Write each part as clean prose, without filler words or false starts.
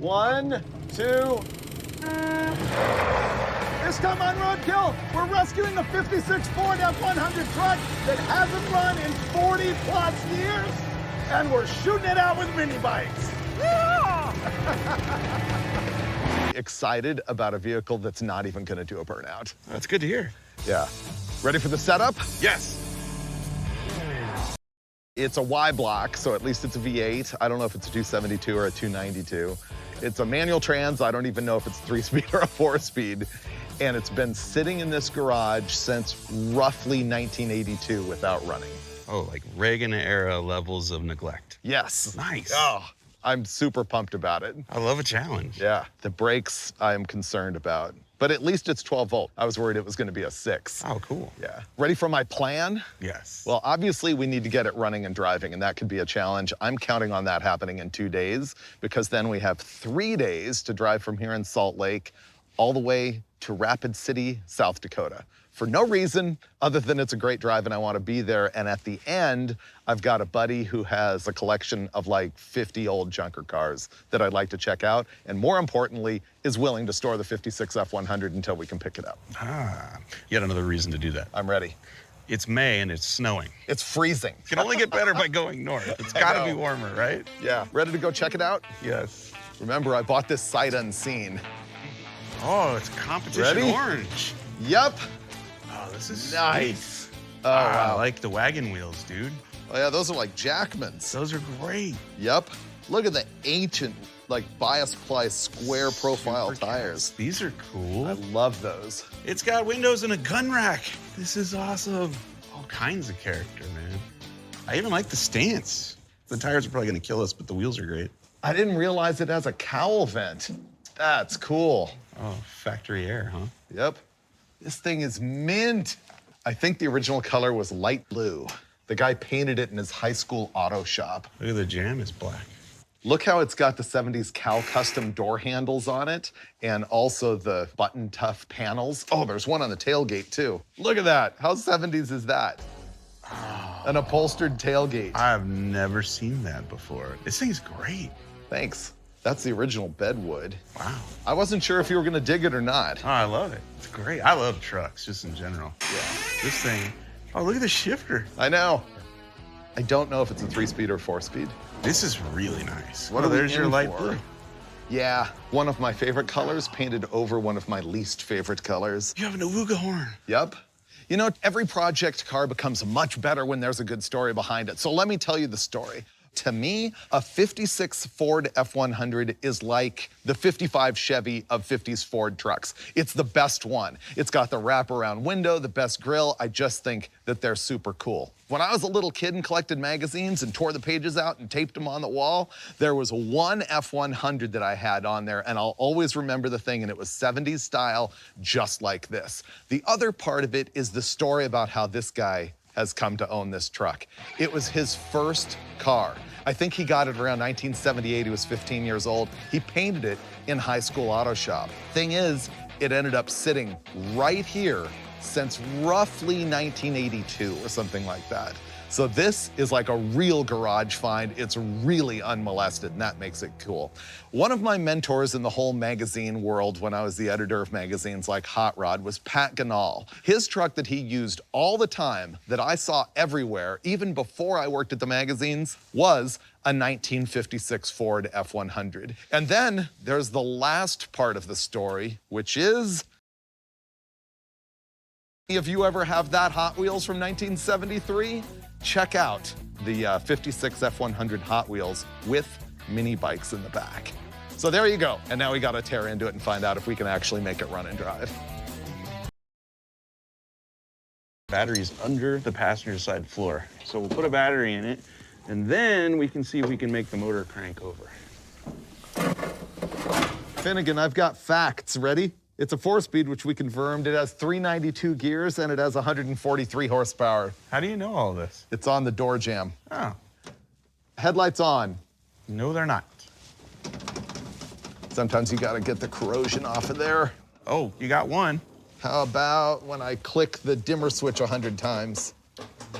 1, 2. This time on Roadkill, we're rescuing a 56 Ford F100 truck that hasn't run in 40 plus years, and we're shooting it out with mini bikes. Excited about a vehicle that's not even gonna do a burnout. That's good to hear. Yeah. Ready for the setup? Yes. It's a Y block, so at least it's a V8. I don't know if it's a 272 or a 292. It's a manual trans. I don't even know if it's 3-speed or a 4-speed. And it's been sitting in this garage since roughly 1982 without running. Oh, like Reagan era levels of neglect. Yes. Nice. Oh, I'm super pumped about it. I love a challenge. Yeah, the brakes I'm concerned about. But at least it's 12 volt. I was worried it was gonna be a 6. Oh, cool. Yeah. Ready for my plan? Yes. Well, obviously we need to get it running and driving, and that could be a challenge. I'm counting on that happening in 2 days, because then we have 3 days to drive from here in Salt Lake all the way to Rapid City, South Dakota. For no reason other than it's a great drive and I want to be there. And at the end, I've got a buddy who has a collection of like 50 old junker cars that I'd like to check out. And more importantly, is willing to store the 56 F100 until we can pick it up. Ah, yet another reason to do that. I'm ready. It's May and it's snowing. It's freezing. It can only get better by going north. It's gotta be warmer, right? Yeah. Ready to go check it out? Yes. Remember, I bought this sight unseen. Oh, it's competition Ready? orange. Yep. Oh, this is Nice. sweet. Oh, wow. I like the wagon wheels, dude. Oh, yeah, those are like Jackman's. Those are great. Yep. Look at the ancient, like, bias ply square profile Super tires. cats. These are cool. I love those. It's got windows and a gun rack. This is awesome. All kinds of character, man. I even like the stance. The tires are probably gonna kill us, but the wheels are great. I didn't realize it has a cowl vent. That's cool. Oh, factory air, huh? Yep. This thing is mint. I think the original color was light blue. The guy painted it in his high school auto shop. Look at the jam is black. Look how it's got the 70s Cal custom door handles on it, and also the button tough panels. Oh, there's one on the tailgate too. Look at that. How 70s is that? An upholstered tailgate. I've never seen that before. This thing's great. Thanks. That's the original bedwood. Wow. I wasn't sure if you were gonna dig it or not. Oh, I love it. It's great. I love trucks, just in general. Yeah. This thing, oh, look at the shifter. I know. I don't know if it's a 3-speed or 4-speed. This is really nice. What Oh, are we there's your in light for? blue. Yeah, one of my favorite colors painted over one of my least favorite colors. You have an Awuga horn. Yep. You know, every project car becomes much better when there's a good story behind it. So let me tell you the story. To me, a 56 Ford F100 is like the 55 Chevy of 50s Ford trucks. It's the best one. It's got the wraparound window, the best grille. I just think that they're super cool. When I was a little kid and collected magazines and tore the pages out and taped them on the wall, there was one F100 that I had on there, and I'll always remember the thing, and it was 70s style, just like this. The other part of it is the story about how this guy has come to own this truck. It was his first car. I think he got it around 1978. He was 15 years old. He painted it in high school auto shop. Thing is, it ended up sitting right here since roughly 1982 or something like that. So this is like a real garage find. It's really unmolested, and that makes it cool. One of my mentors in the whole magazine world when I was the editor of magazines like Hot Rod was Pat Ganal. His truck that he used all the time, that I saw everywhere, even before I worked at the magazines, was a 1956 Ford F100. And then there's the last part of the story, which is, if you ever have that Hot Wheels from 1973, check out the 56 F100 Hot Wheels with mini bikes in the back. So there you go. And now we gotta tear into it and find out if we can actually make it run and drive. Battery's under the passenger side floor. So we'll put a battery in it, and then we can see if we can make the motor crank over. Finnegan, I've got facts. Ready? It's a 4-speed, which we confirmed. It has 392 gears, and it has 143 horsepower. How do you know all this? It's on the door jamb. Oh, Headlights on. no, they're not. Sometimes you gotta get the corrosion off of there. Oh, you got one. How about when I click the dimmer switch 100 times?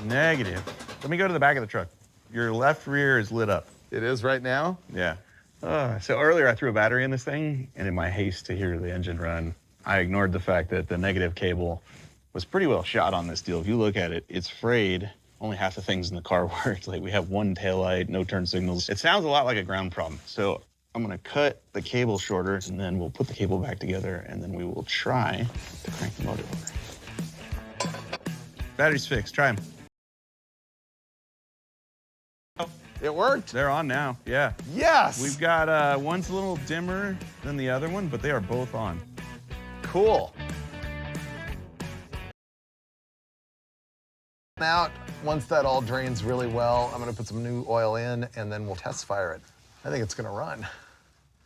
Negative. Let me go to the back of the truck. Your left rear is lit up. It is right now? Yeah. So earlier I threw a battery in this thing, and in my haste to hear the engine run, I ignored the fact that the negative cable was pretty well shot on this deal. If you look at it, it's frayed. Only half the things in the car work. Like, we have one taillight, no turn signals. It sounds a lot like a ground problem. So I'm gonna cut the cable shorter, and then we'll put the cable back together, and then we will try to crank the motor over. Battery's fixed, try 'em. It worked? They're on now, yeah. Yes! We've got, one's a little dimmer than the other one, but they are both on. Cool. Out. Once that all drains really well, I'm gonna put some new oil in and then we'll test fire it. I think it's gonna run.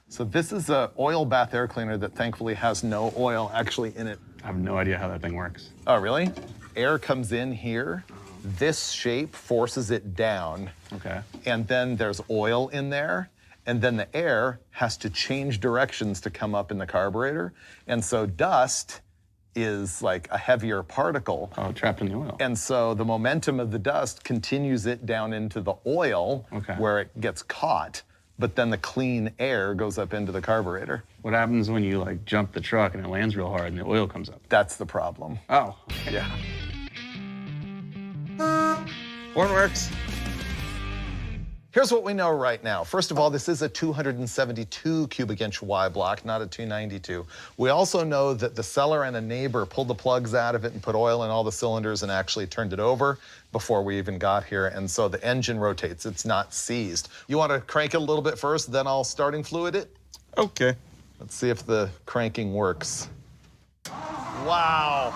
So this is a oil bath air cleaner that thankfully has no oil actually in it. I have no idea how that thing works. Oh, really? Air comes in here. This shape forces it down. Okay. And then there's oil in there. And then the air has to change directions to come up in the carburetor. And so dust is like a heavier particle. Oh, trapped in the oil. And so the momentum of the dust continues it down into the oil where it gets caught, but then the clean air goes up into the carburetor. What happens when you like jump the truck and it lands real hard and the oil comes up? That's the problem. Oh. Yeah. Horn works. Here's what we know right now. First of all, this is a 272 cubic inch Y block, not a 292. We also know that the seller and a neighbor pulled the plugs out of it and put oil in all the cylinders and actually turned it over before we even got here. And so the engine rotates, it's not seized. You want to crank it a little bit first, then I'll starting fluid it? Okay. Let's see if the cranking works. Wow.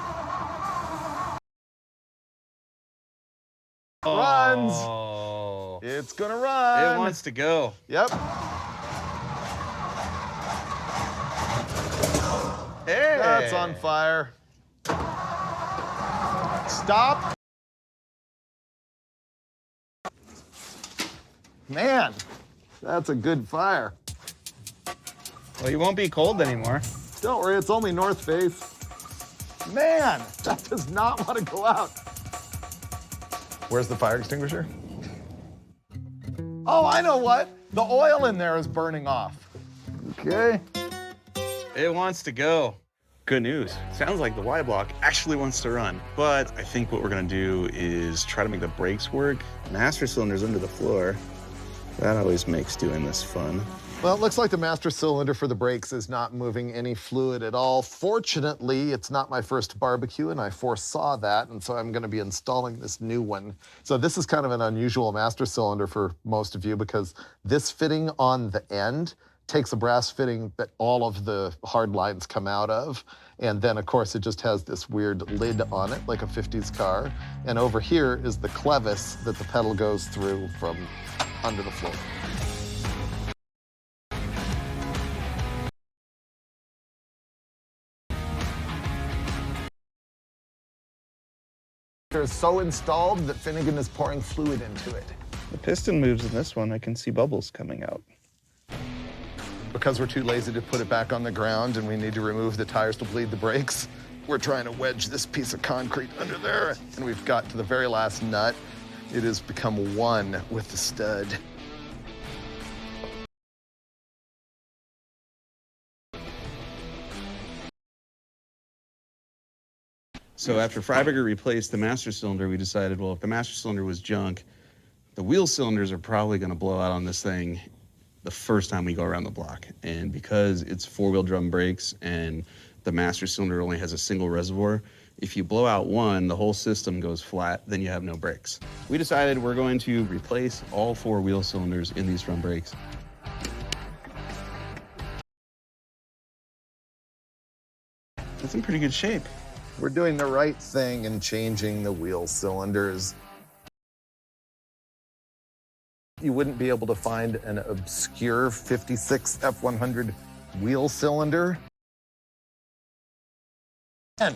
Runs. It's gonna run. It wants to go. Yep. Hey. That's on fire. Stop. Man, that's a good fire. Well, you won't be cold anymore. Don't worry, it's only North Face. Man, that does not want to go out. Where's the fire extinguisher? Oh, I know what. The oil in there is burning off. Okay. It wants to go. Good news. Sounds like the Y block actually wants to run. But I think what we're gonna do is try to make the brakes work. Master cylinder's under the floor. That always makes doing this fun. Well, it looks like the master cylinder for the brakes is not moving any fluid at all. Fortunately, it's not my first barbecue, and I foresaw that, and so I'm gonna be installing this new one. So this is kind of an unusual master cylinder for most of you because this fitting on the end takes a brass fitting that all of the hard lines come out of. And then, of course, it just has this weird lid on it, like a 50s car. And over here is the clevis that the pedal goes through from under the floor. Is so installed that Finnegan is pouring fluid into it. The piston moves in this one. I can see bubbles coming out. Because we're too lazy to put it back on the ground and we need to remove the tires to bleed the brakes, we're trying to wedge this piece of concrete under there, and we've got to the very last nut. It has become one with the stud. So after Freiburger replaced the master cylinder, we decided, well, if the master cylinder was junk, the wheel cylinders are probably gonna blow out on this thing the first time we go around the block. And because it's four-wheel drum brakes and the master cylinder only has a single reservoir, if you blow out one, the whole system goes flat, then you have no brakes. We decided we're going to replace all four wheel cylinders in these front brakes. That's in pretty good shape. We're doing the right thing and changing the wheel cylinders. You wouldn't be able to find an obscure 56 F100 wheel cylinder. And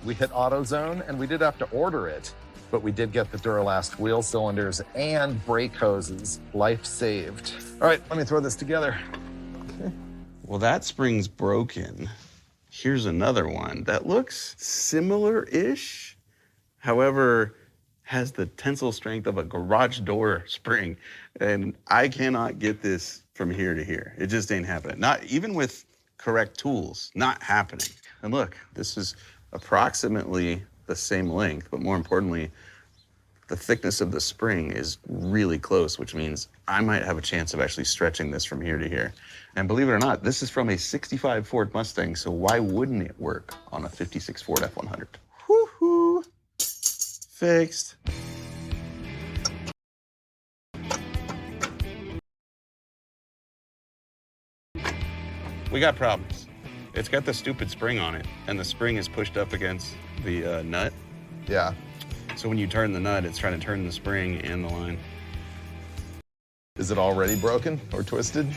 we hit AutoZone, and we did have to order it, but we did get the Duralast wheel cylinders and brake hoses. Life saved. All right, let me throw this together. Okay. Well, that spring's broken. Here's another one that looks similar-ish, however, has the tensile strength of a garage door spring. And I cannot get this from here to here. It just ain't happening. Not even with correct tools, not happening. And look, this is approximately the same length, but more importantly, the thickness of the spring is really close, which means I might have a chance of actually stretching this from here to here. And believe it or not, this is from a 65 Ford Mustang, so why wouldn't it work on a 56 Ford F100? Woohoo! Fixed. We got problems. It's got the stupid spring on it, and the spring is pushed up against the nut. Yeah. So when you turn the nut, it's trying to turn the spring and the line. Is it already broken or twisted?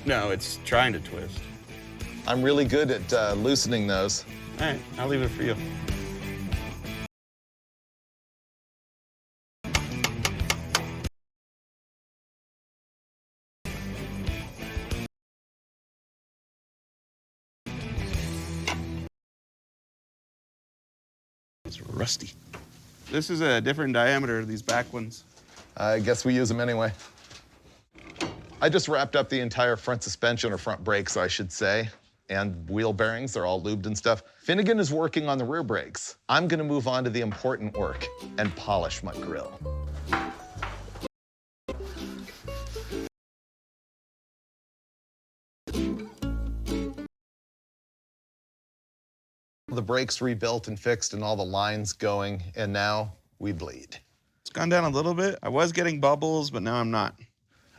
No, it's trying to twist. I'm really good at loosening those. All right, I'll leave it for you. It's rusty. This is a different diameter, these back ones. I guess we use them anyway. I just wrapped up the entire front suspension, or front brakes, I should say, and wheel bearings. They're all lubed and stuff. Finnegan is working on the rear brakes. I'm gonna move on to the important work and polish my grill. The brakes rebuilt and fixed and all the lines going, and now we bleed. It's gone down a little bit. I was getting bubbles, but now I'm not.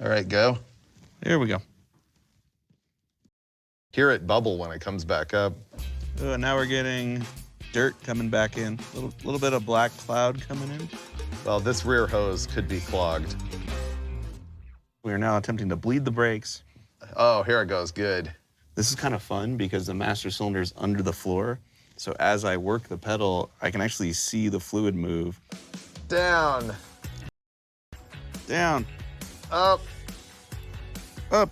All right, go. Here we go. Hear it bubble when it comes back up. Oh, now we're getting dirt coming back in. Little bit of black cloud coming in. Well, this rear hose could be clogged. We are now attempting to bleed the brakes. Oh, here it goes, good. This is kind of fun because the master cylinder is under the floor. So as I work the pedal, I can actually see the fluid move. Down. Down. Up. Up.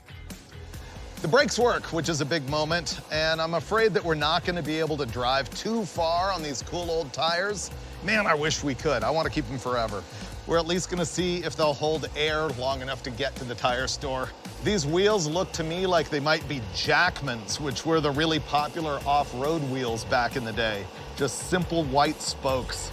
The brakes work, which is a big moment, and I'm afraid that we're not gonna be able to drive too far on these cool old tires. Man, I wish we could. I wanna keep them forever. We're at least gonna see if they'll hold air long enough to get to the tire store. These wheels look to me like they might be Jackmans, which were the really popular off-road wheels back in the day. Just simple white spokes.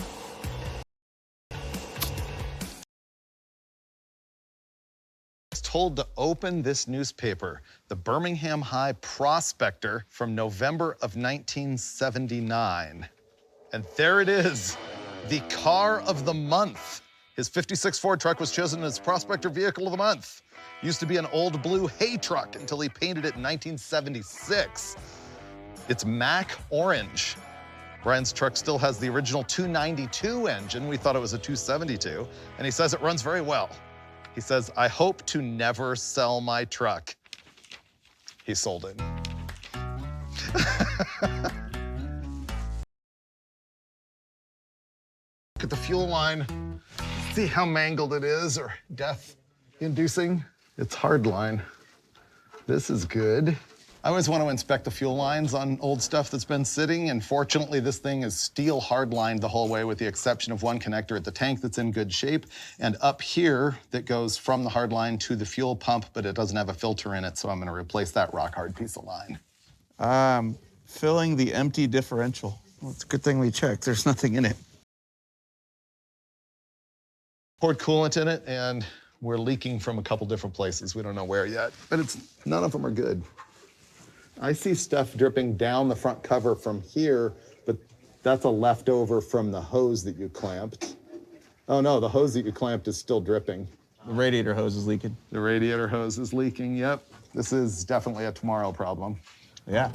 Told to open this newspaper, the Birmingham High Prospector from November of 1979. And there it is, the car of the month. His 56 Ford truck was chosen as Prospector Vehicle of the Month. Used to be an old blue hay truck until he painted it in 1976. It's Mac Orange. Brian's truck still has the original 292 engine. We thought it was a 272, and he says it runs very well. He says, I hope to never sell my truck. He sold it. Look at the fuel line. See how mangled it is or death-inducing? It's hard line. This is good. I always want to inspect the fuel lines on old stuff that's been sitting, and fortunately this thing is steel hard-lined the whole way with the exception of one connector at the tank that's in good shape, and up here that goes from the hard line to the fuel pump, but it doesn't have a filter in it, so I'm gonna replace that rock-hard piece of line. Filling the empty differential. Well, it's a good thing we checked. There's nothing in it. Poured coolant in it, and we're leaking from a couple different places. We don't know where yet, but none of them are good. I see stuff dripping down the front cover from here, but that's a leftover from the hose that you clamped. Oh no, the hose that you clamped is still dripping. The radiator hose is leaking. The radiator hose is leaking, yep. This is definitely a tomorrow problem. Yeah.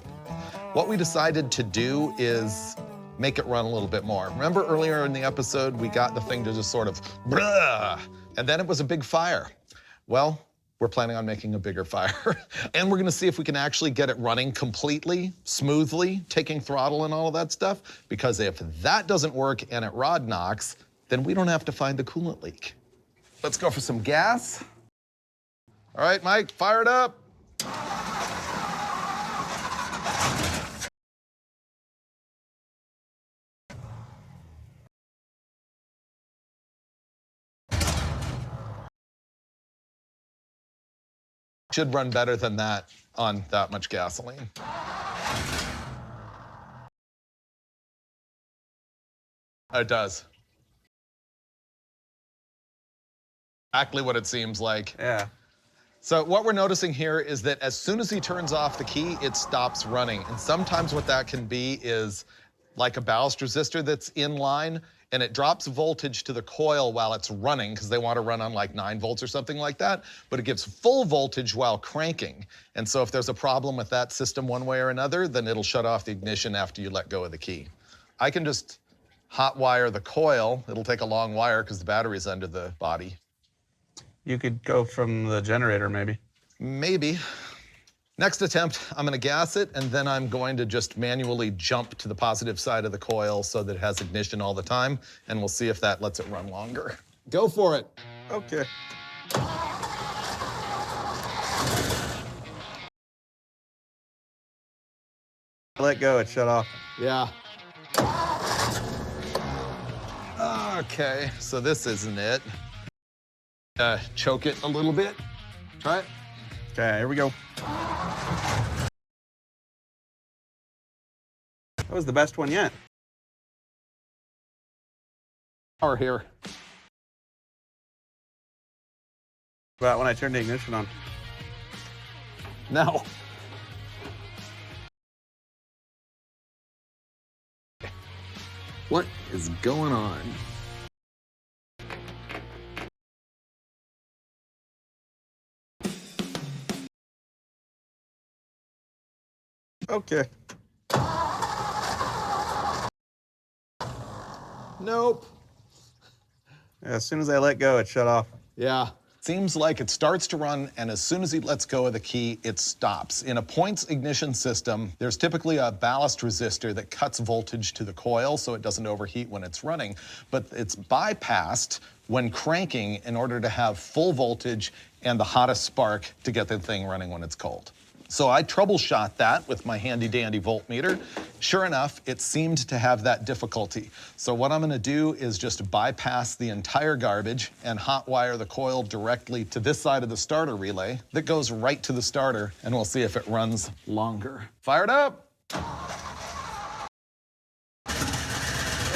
What we decided to do is make it run a little bit more. Remember earlier in the episode, we got the thing to just sort of, bruh, and then it was a big fire. Well, we're planning on making a bigger fire. And we're gonna see if we can actually get it running completely, smoothly, taking throttle and all of that stuff. Because if that doesn't work and it rod knocks, then we don't have to find the coolant leak. Let's go for some gas. All right, Mike, fire it up. Should run better than that on that much gasoline. It does. Exactly what it seems like. Yeah. So what we're noticing here is that as soon as he turns off the key, it stops running. And sometimes what that can be is like a ballast resistor that's in line, and it drops voltage to the coil while it's running, because they want to run on like 9 volts or something like that, but it gives full voltage while cranking. And so if there's a problem with that system one way or another, then it'll shut off the ignition after you let go of the key. I can just hot wire the coil. It'll take a long wire because the battery's under the body. You could go from the generator, maybe. Maybe. Next attempt, I'm gonna gas it, and then I'm going to just manually jump to the positive side of the coil so that it has ignition all the time, and we'll see if that lets it run longer. Go for it. Okay. Let go, it shut off. Yeah. Okay, so this isn't it. Choke it a little bit. Try it. Okay, here we go. That was the best one yet. Power here. About when I turned the ignition on. No. What is going on? Okay. Nope. As soon as I let go, it shut off. Yeah. Seems like it starts to run, and as soon as he lets go of the key, it stops. In a points ignition system, there's typically a ballast resistor that cuts voltage to the coil so it doesn't overheat when it's running, but it's bypassed when cranking in order to have full voltage and the hottest spark to get the thing running when it's cold. So I troubleshot that with my handy dandy voltmeter. Sure enough, it seemed to have that difficulty. So what I'm gonna do is just bypass the entire garbage and hot wire the coil directly to this side of the starter relay that goes right to the starter, and we'll see if it runs longer. Fired up.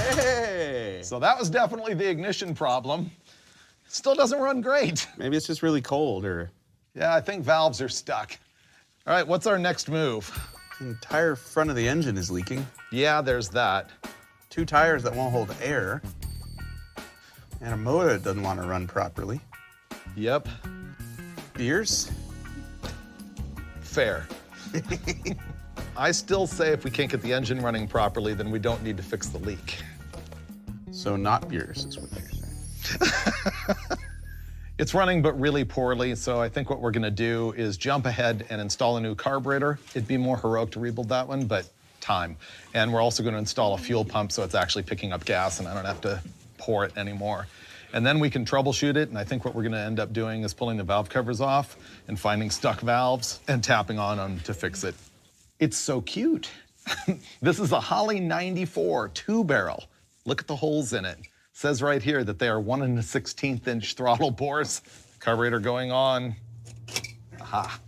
Hey! So that was definitely the ignition problem. Still doesn't run great. Maybe it's just really cold, or... Yeah, I think valves are stuck. All right, what's our next move? The entire front of the engine is leaking. Yeah, there's that. 2 tires that won't hold air. And a motor that doesn't want to run properly. Yep. Beers? Fair. I still say if we can't get the engine running properly, then we don't need to fix the leak. So not beers is what you're saying. It's running, but really poorly, so I think what we're gonna do is jump ahead and install a new carburetor. It'd be more heroic to rebuild that one, but time. And we're also gonna install a fuel pump so it's actually picking up gas and I don't have to pour it anymore. And then we can troubleshoot it, and I think what we're gonna end up doing is pulling the valve covers off and finding stuck valves and tapping on them to fix it. It's so cute. This is a Holley 94 2-barrel. Look at the holes in it. Says right here that they are 1 1/16 inch throttle bores. Carburetor going on. Aha.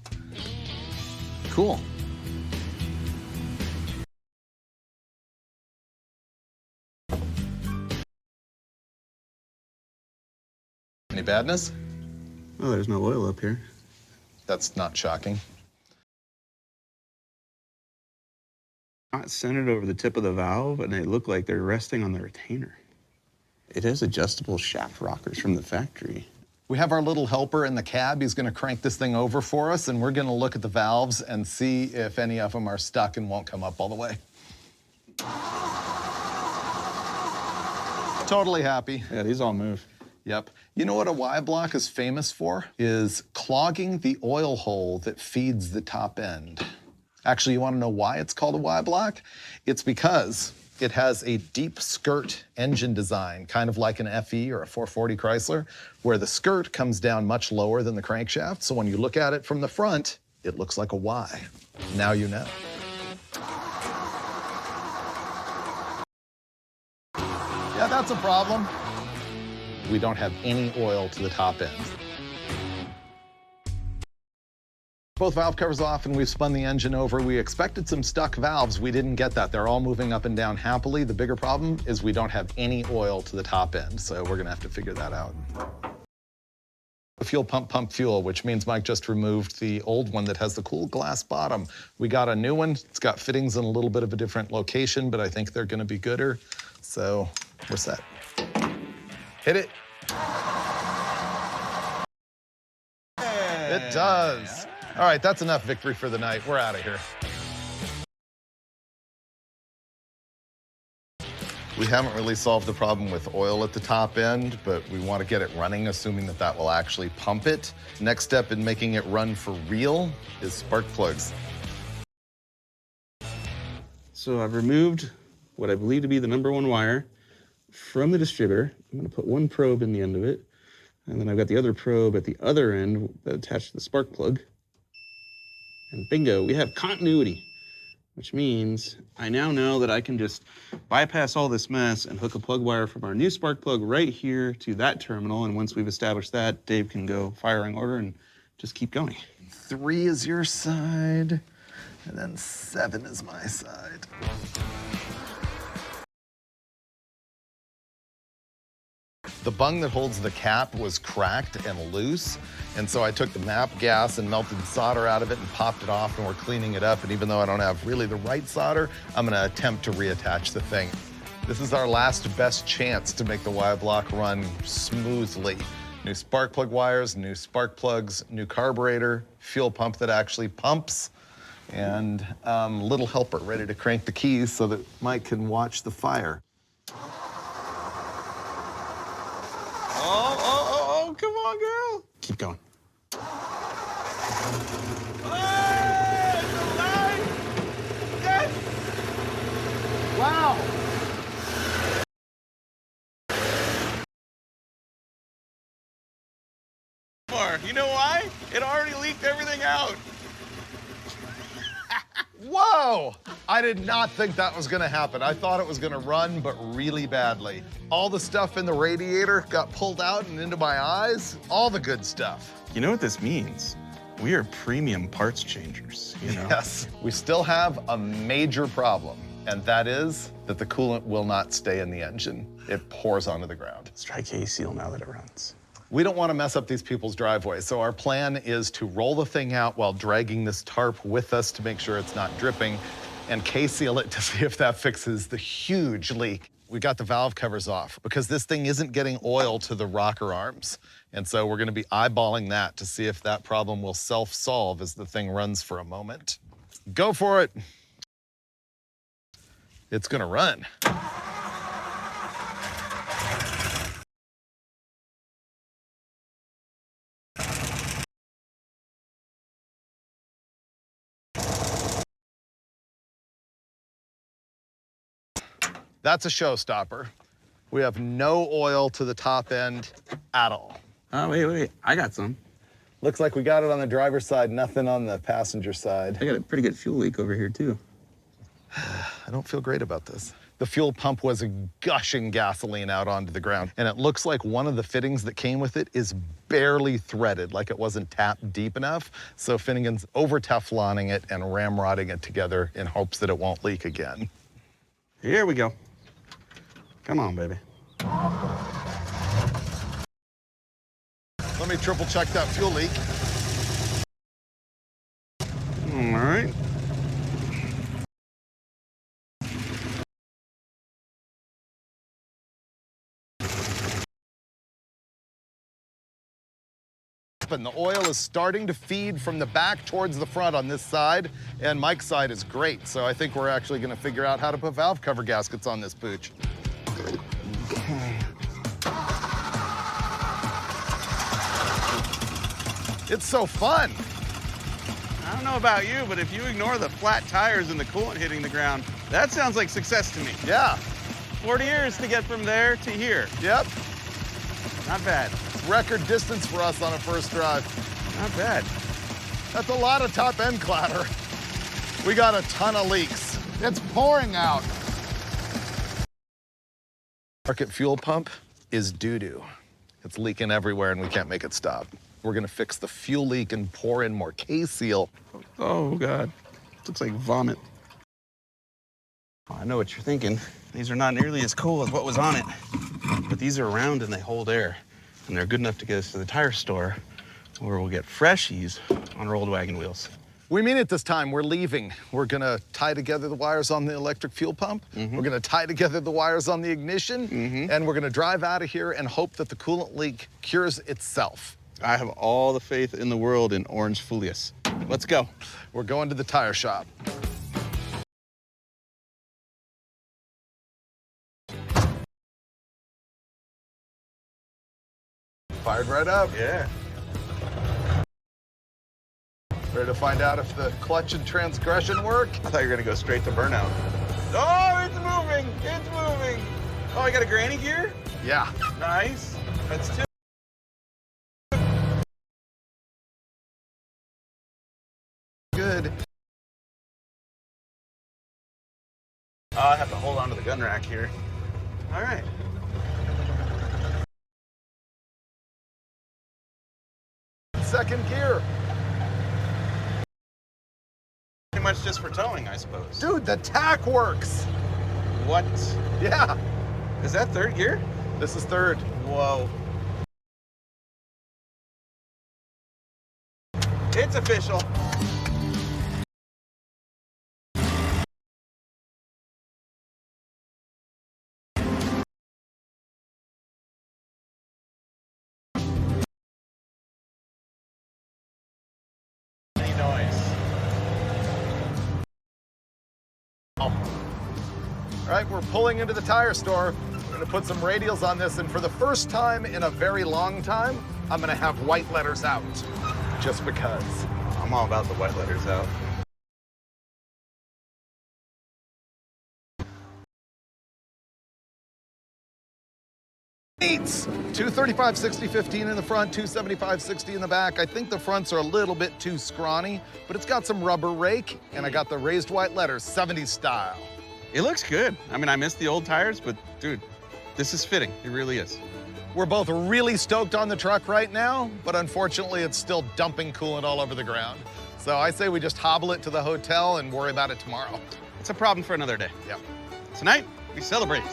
Cool. Any badness? Oh, there's no oil up here. That's not shocking. Not centered over the tip of the valve, and they look like they're resting on the retainer. It is adjustable shaft rockers from the factory. We have our little helper in the cab. He's gonna crank this thing over for us, and we're gonna look at the valves and see if any of them are stuck and won't come up all the way. Totally happy. Yeah, these all move. Yep. You know what a Y block is famous for? Is clogging the oil hole that feeds the top end. Actually, you wanna know why it's called a Y block? It's because it has a deep skirt engine design, kind of like an FE or a 440 Chrysler, where the skirt comes down much lower than the crankshaft. So when you look at it from the front, it looks like a Y. Now you know. Yeah, that's a problem. We don't have any oil to the top end. both valve covers off and we've spun the engine over. We expected some stuck valves. We didn't get that. They're all moving up and down happily. The bigger problem is we don't have any oil to the top end, so we're gonna have to figure that out. The fuel pump fuel, which means Mike just removed the old one that has the cool glass bottom. We got a new one. It's got fittings in a little bit of a different location, but I think they're gonna be gooder. So we're set. Hit it. It does. All right, that's enough victory for the night. We're out of here. We haven't really solved the problem with oil at the top end, but we want to get it running, assuming that that will actually pump it. Next step in making it run for real is spark plugs. So I've removed what I believe to be the #1 wire from the distributor. I'm going to put one probe in the end of it, and then I've got the other probe at the other end that attached to the spark plug. And bingo, we have continuity, which means I now know that I can just bypass all this mess and hook a plug wire from our new spark plug right here to that terminal. And once we've established that, Dave can go firing order and just keep going. 3 is your side, and then 7 is my side. The bung that holds the cap was cracked and loose, and so I took the MAP gas and melted the solder out of it and popped it off, and we're cleaning it up. And even though I don't have really the right solder, I'm gonna attempt to reattach the thing. This is our last best chance to make the Y block run smoothly. New spark plug wires, new spark plugs, new carburetor, fuel pump that actually pumps, and little helper ready to crank the keys so that Mike can watch the fire. Oh, come on, girl. Keep going. Yes! Wow! You know why? It already leaked everything out. Whoa! I did not think that was gonna happen. I thought it was gonna run, but really badly. All the stuff in the radiator got pulled out and into my eyes. All the good stuff. You know what this means? We are premium parts changers, you know? Yes. We still have a major problem, and that is that the coolant will not stay in the engine. It pours onto the ground. Let's try K-Seal now that it runs. We don't want to mess up these people's driveways, so our plan is to roll the thing out while dragging this tarp with us to make sure it's not dripping, and K-seal it to see if that fixes the huge leak. We got the valve covers off because this thing isn't getting oil to the rocker arms, and so we're going to be eyeballing that to see if that problem will self-solve as the thing runs for a moment. Go for it. It's going to run. That's a showstopper. We have no oil to the top end at all. Oh, wait. I got some. Looks like we got it on the driver's side, nothing on the passenger side. I got a pretty good fuel leak over here, too. I don't feel great about this. The fuel pump was gushing gasoline out onto the ground, and it looks like one of the fittings that came with it is barely threaded, like it wasn't tapped deep enough. So Finnegan's over Tefloning it and ramrodding it together in hopes that it won't leak again. Here we go. Come on, baby. Let me triple check that fuel leak. All right. And the oil is starting to feed from the back towards the front on this side, and Mike's side is great. So I think we're actually gonna figure out how to put valve cover gaskets on this pooch. It's so fun. I don't know about you, but if you ignore the flat tires and the coolant hitting the ground, that sounds like success to me. Yeah. 40 years to get from there to here. Yep. Not bad. Record distance for us on a first drive. Not bad. That's a lot of top end clatter. We got a ton of leaks. It's pouring out. Market fuel pump is doo-doo. It's leaking everywhere and we can't make it stop. We're gonna fix the fuel leak and pour in more K-Seal. Oh, God. Looks like vomit. I know what you're thinking. These are not nearly as cool as what was on it. But these are round and they hold air. And they're good enough to get us to the tire store where we'll get freshies on our old wagon wheels. We mean it this time. We're leaving. We're gonna tie together the wires on the electric fuel pump. We're gonna tie together the wires on the ignition. And we're gonna drive out of here and hope that the coolant leak cures itself. I have all the faith in the world in Orange Folius. Let's go. We're going to the tire shop. Fired right up. Yeah. Ready to find out if the clutch and transgression work? I thought you were gonna go straight to burnout. Oh, it's moving. It's moving. Oh, I got a granny gear? Yeah. Nice. That's two. Good. I have to hold on to the gun rack here. All right. Second gear. Pretty much just for towing, I suppose. Dude, the tack works. What? Yeah. Is that third gear? This is third. Whoa. It's official. Any noise. All right, we're pulling into the tire store. We're gonna put some radials on this, and for the first time in a very long time, I'm gonna have white letters out, just because. I'm all about the white letters out. Eights. 235, 60, 15 in the front, 275, 60 in the back. I think the fronts are a little bit too scrawny, but it's got some rubber rake, and I got the raised white letters, 70s style. It looks good. I mean, I miss the old tires, but dude, this is fitting. It really is. We're both really stoked on the truck right now, but unfortunately it's still dumping coolant all over the ground. So I say we just hobble it to the hotel and worry about it tomorrow. It's a problem for another day. Yep. Tonight, we celebrate.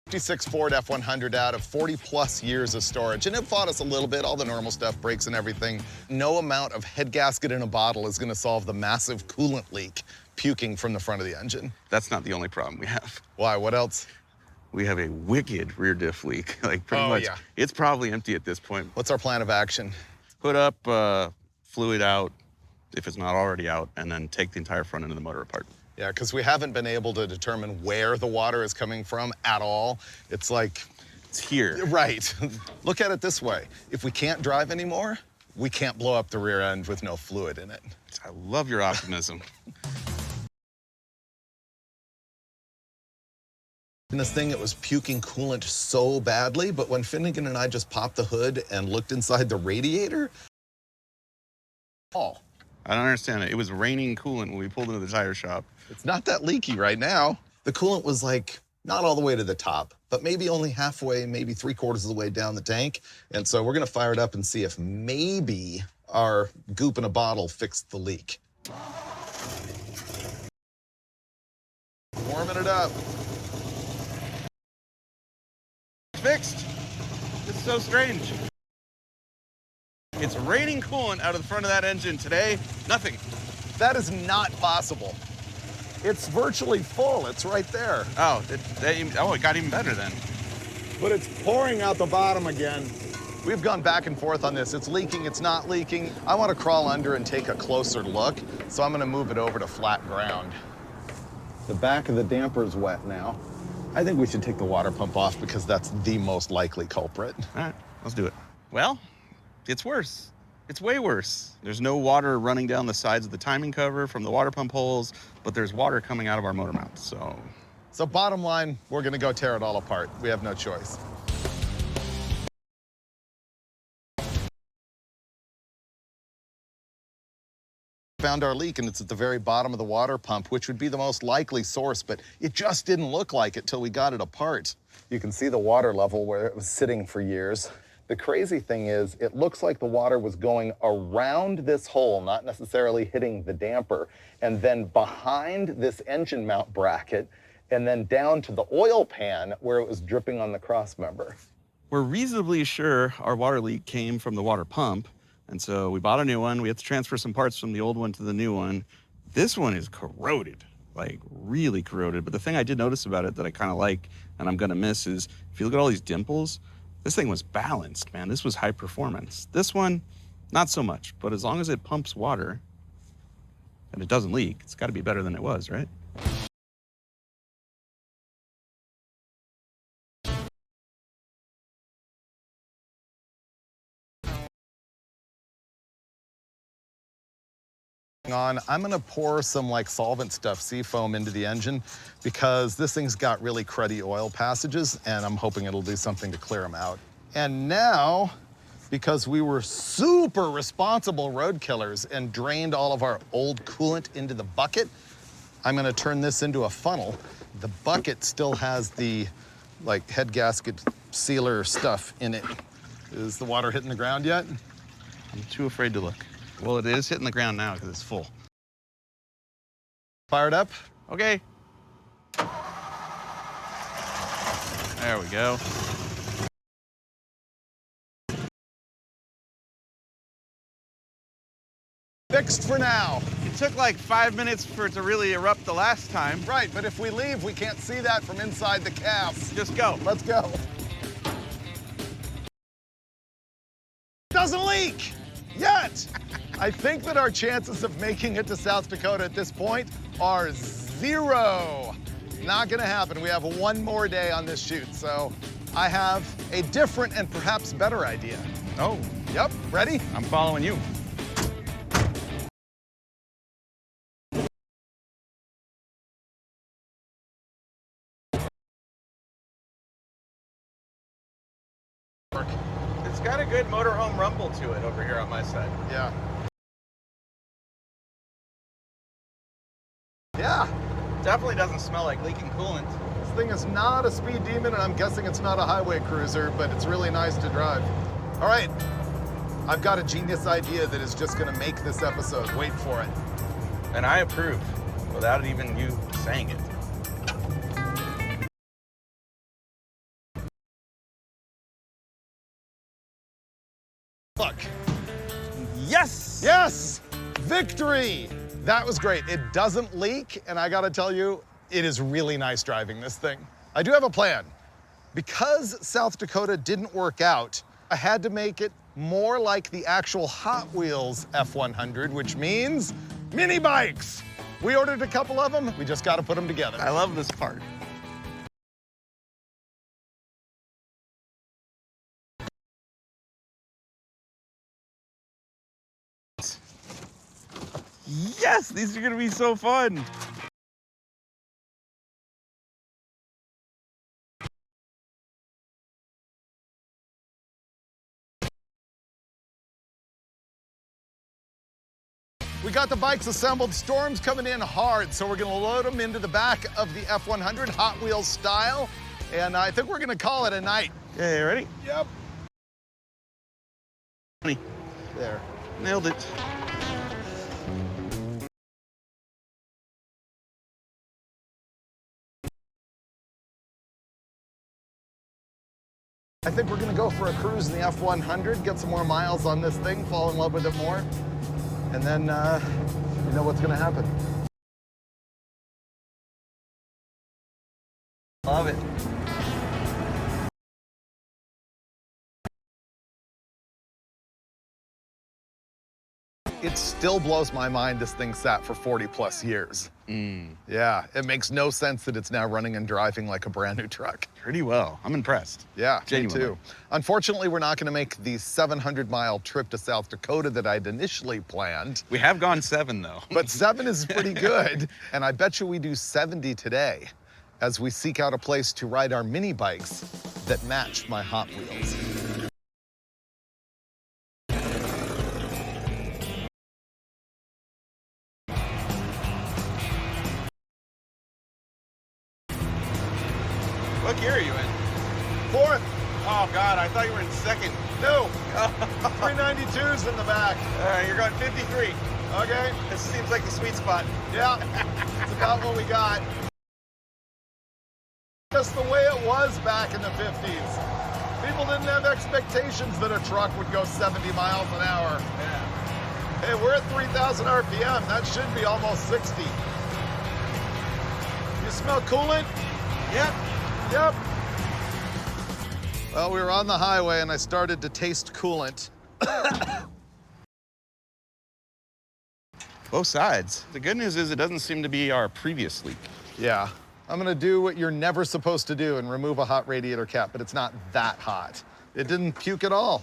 56 Ford F100 out of 40+ years of storage, and it fought us a little bit, all the normal stuff, brakes and everything. No amount of head gasket in a bottle is gonna solve the massive coolant leak puking from the front of the engine. That's not the only problem we have. Why, what else? We have a wicked rear diff leak. Like pretty much, yeah. It's probably empty at this point. What's our plan of action? Put up fluid out, if it's not already out, and then take the entire front end of the motor apart. Yeah, because we haven't been able to determine where the water is coming from at all. It's like... It's here. Right. Look at it this way. If we can't drive anymore, we can't blow up the rear end with no fluid in it. I love your optimism. In this thing, it was puking coolant so badly, but when Finnegan and I just popped the hood and looked inside the radiator, oh. I don't understand it. It was raining coolant when we pulled into the tire shop. It's not that leaky right now. The coolant was like, not all the way to the top, but maybe only halfway, maybe 3/4 of the way down the tank. And so we're gonna fire it up and see if maybe our goop in a bottle fixed the leak. Warming it up. Fixed. This is so strange. It's raining coolant out of the front of that engine today. Nothing. That is not possible. It's virtually full. It's right there. Oh, it got even better then. But it's pouring out the bottom again. We've gone back and forth on this. It's leaking, it's not leaking. I want to crawl under and take a closer look, so I'm going to move it over to flat ground. The back of the damper is wet now. I think we should take the water pump off because that's the most likely culprit. All right, let's do it. Well, it's worse. It's way worse. There's no water running down the sides of the timing cover from the water pump holes, but there's water coming out of our motor mount, so. So bottom line, we're gonna go tear it all apart. We have no choice. Found our leak, and it's at the very bottom of the water pump, which would be the most likely source, but it just didn't look like it till we got it apart. You can see the water level where it was sitting for years. The crazy thing is, it looks like the water was going around this hole, not necessarily hitting the damper, and then behind this engine mount bracket, and then down to the oil pan where it was dripping on the cross member. We're reasonably sure our water leak came from the water pump. And so we bought a new one. We had to transfer some parts from the old one to the new one. This one is corroded, like really corroded. But the thing I did notice about it that I kind of like and I'm going to miss is if you look at all these dimples, this thing was balanced, man. This was high performance. This one, not so much. But as long as it pumps water and it doesn't leak, it's got to be better than it was, right? I'm gonna pour some like solvent stuff, seafoam, into the engine because this thing's got really cruddy oil passages and I'm hoping it'll do something to clear them out. And now, because we were super responsible road killers and drained all of our old coolant into the bucket, I'm gonna turn this into a funnel. The bucket still has the like head gasket sealer stuff in it. Is the water hitting the ground yet? I'm too afraid to look. Well, it is hitting the ground now because it's full. Fired up? Okay. There we go. Fixed for now. It took like 5 minutes for it to really erupt the last time. Right, but if we leave, we can't see that from inside the cab. Just go. Let's go. Doesn't leak yet. I think that our chances of making it to South Dakota at this point are 0. Not gonna happen. We have one more day on this shoot, so I have a different and perhaps better idea. Oh. Yep, ready? I'm following you. It's got a good motorhome rumble to it over here on my side. Yeah. Yeah. Definitely doesn't smell like leaking coolant. This thing is not a speed demon, and I'm guessing it's not a highway cruiser, but it's really nice to drive. All right, I've got a genius idea that is just gonna make this episode. Wait for it. And I approve, without even you saying it. Look. Yes! Yes! Victory! That was great. It doesn't leak, and I gotta tell you, it is really nice driving this thing. I do have a plan. Because South Dakota didn't work out, I had to make it more like the actual Hot Wheels F100, which means mini bikes. We ordered a couple of them, we just gotta put them together. I love this part. Yes, these are gonna be so fun. We got the bikes assembled. Storm's coming in hard, so we're gonna load them into the back of the F100 Hot Wheels style, and I think we're gonna call it a night. Okay, ready? Yep. There. Nailed it. I think we're gonna go for a cruise in the F100, get some more miles on this thing, fall in love with it more, and then you know what's gonna happen. Love it. It still blows my mind this thing sat for 40+ years. Yeah, it makes no sense that it's now running and driving like a brand new truck. Pretty well. I'm impressed. Yeah, Genuinely. me too. Unfortunately, we're not gonna make the 700-mile trip to South Dakota that I'd initially planned. We have gone 7 though. But 7 is pretty good, and I bet you we do 70 today as we seek out a place to ride our mini bikes that match my Hot Wheels. What gear are you in? Fourth. Oh, God, I thought you were in second. No. 392's in the back. You're going 53. Okay. This seems like the sweet spot. Yeah. It's about what we got. Just the way it was back in the 50s. People didn't have expectations that a truck would go 70 miles an hour. Yeah. Hey, we're at 3,000 RPM. That should be almost 60. You smell coolant? Yep. Yep. Well, we were on the highway and I started to taste coolant. Both sides. The good news is it doesn't seem to be our previous leak. Yeah. I'm gonna do what you're never supposed to do and remove a hot radiator cap, but it's not that hot. It didn't puke at all.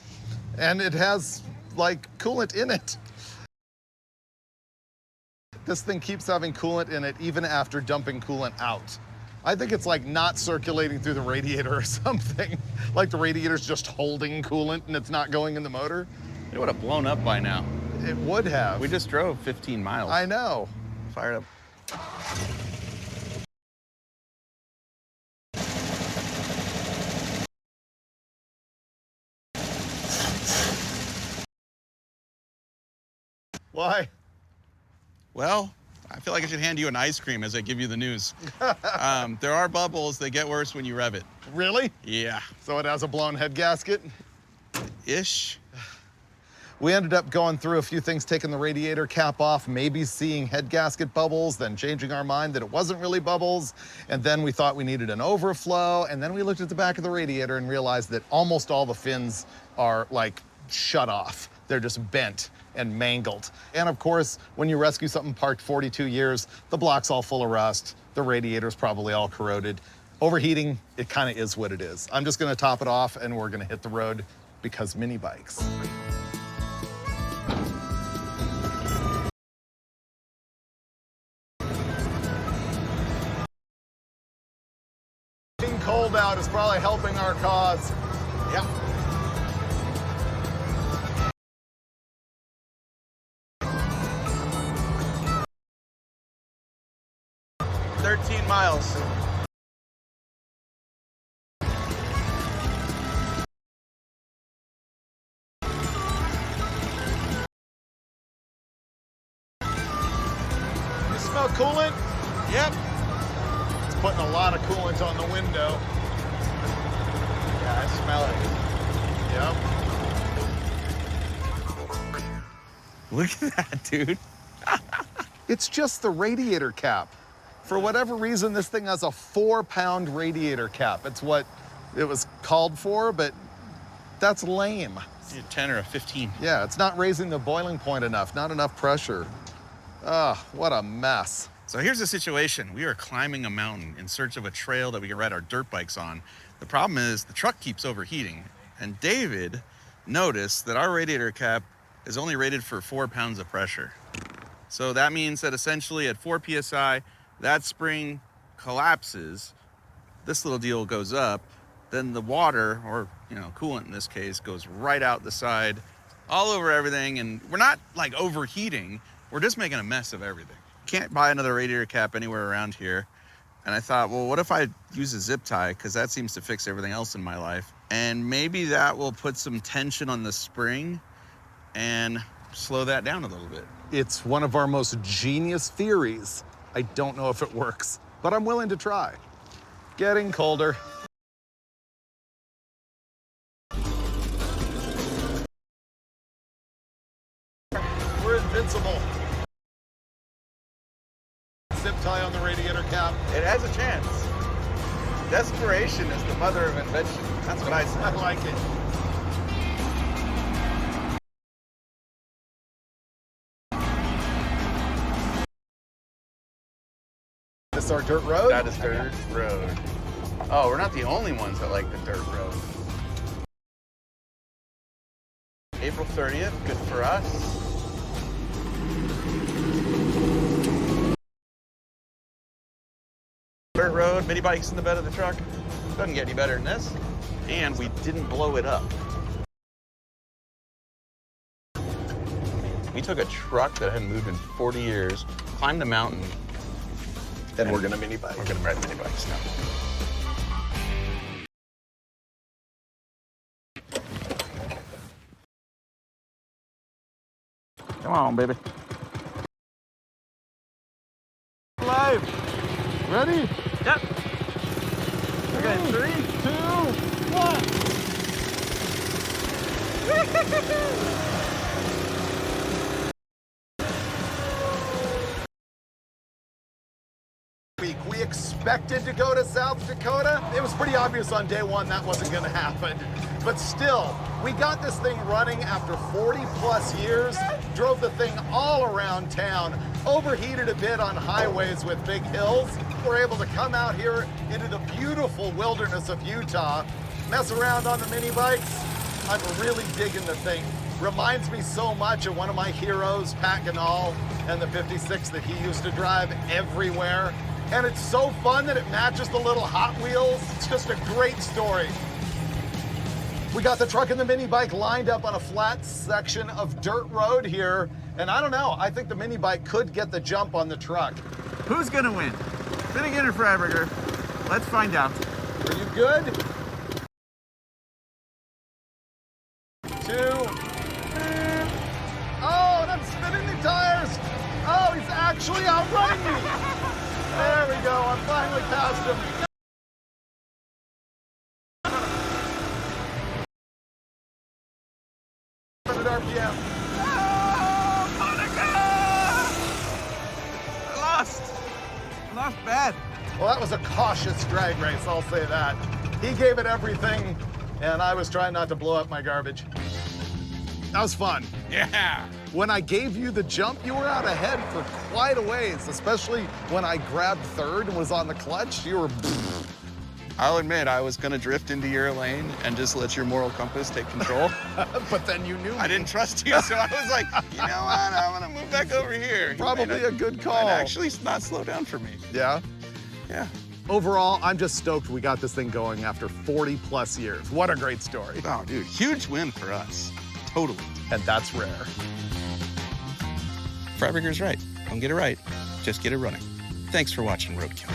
And it has, like, coolant in it. This thing keeps having coolant in it even after dumping coolant out. I think it's like not circulating through the radiator or something. Like the radiator's just holding coolant and it's not going in the motor. It would have blown up by now. It would have. We just drove 15 miles. I know. Fired up. Why? Well, I feel like I should hand you an ice cream as I give you the news. There are bubbles. They get worse when you rev it. Really? Yeah. So it has a blown head gasket? Ish. We ended up going through a few things, taking the radiator cap off, maybe seeing head gasket bubbles, then changing our mind that it wasn't really bubbles. And then we thought we needed an overflow. And then we looked at the back of the radiator and realized that almost all the fins are like shut off. They're just bent and mangled. And of course, when you rescue something parked 42 years, the block's all full of rust. The radiator's probably all corroded. Overheating, it kind of is what it is. I'm just gonna top it off and we're gonna hit the road because mini bikes. Being cold out is probably helping our cause. Yeah. Miles. You smell coolant? Yep. It's putting a lot of coolant on the window. Yeah, I smell it. Yep. Look at that, dude. It's just the radiator cap. For whatever reason, this thing has a 4-pound radiator cap. It's what it was called for, but that's lame. A 10 or a 15. Yeah, it's not raising the boiling point enough, not enough pressure. Ah, what a mess. So here's the situation. We are climbing a mountain in search of a trail that we can ride our dirt bikes on. The problem is the truck keeps overheating, and David noticed that our radiator cap is only rated for 4 pounds of pressure. So that means that essentially at 4 PSI, that spring collapses, this little deal goes up, then the water, or coolant in this case, goes right out the side, all over everything, and we're not like overheating, we're just making a mess of everything. Can't buy another radiator cap anywhere around here. And I thought, well, what if I use a zip tie? Because that seems to fix everything else in my life. And maybe that will put some tension on the spring and slow that down a little bit. It's one of our most genius theories. I don't know if it works, but I'm willing to try. Getting colder. We're invincible. Zip tie on the radiator cap. It has a chance. Desperation is the mother of invention. That's what I say. I like it. This is our dirt road? That is dirt road. Oh, we're not the only ones that like the dirt road. April 30th, good for us. Dirt road, mini bikes in the bed of the truck. Doesn't get any better than this. And we didn't blow it up. We took a truck that hadn't moved in 40 years, climbed the mountain, And we're gonna mini bike. We're gonna ride mini bikes now. Come on, baby. Live. Ready? Yep. Okay, 3, 2, 1. We expected to go to South Dakota. It was pretty obvious on day one that wasn't gonna happen. But still, we got this thing running after 40 plus years, drove the thing all around town, overheated a bit on highways with big hills. We're able to come out here into the beautiful wilderness of Utah, mess around on the mini bikes. I'm really digging the thing. Reminds me so much of one of my heroes, Pat Ganal, and the 56 that he used to drive everywhere. And it's so fun that it matches the little Hot Wheels. It's just a great story. We got the truck and the mini bike lined up on a flat section of dirt road here. And I don't know, I think the mini bike could get the jump on the truck. Who's gonna win? Finnegan or Freiburger? Let's find out. Are you good? 2. Oh, and I'm spinning the tires. Oh, he's actually outrunning me. There we go, I'm finally past him. 100 RPM. Oh, Monica! I lost. I lost bad. Well, that was a cautious drag race, I'll say that. He gave it everything, and I was trying not to blow up my garbage. That was fun. Yeah. When I gave you the jump, you were out ahead for quite a ways, especially when I grabbed third and was on the clutch. You were... I'll admit, I was gonna drift into your lane and just let your moral compass take control. But then you knew me. I didn't trust you, so I was like, you know what? I'm gonna move back over here. Probably a good call. And actually not slow down for me. Yeah? Yeah. Overall, I'm just stoked we got this thing going after 40 plus years. What a great story. Oh, dude, huge win for us. Totally. And that's rare. Freiburger's right. Don't get it right. Just get it running. Thanks for watching Roadkill.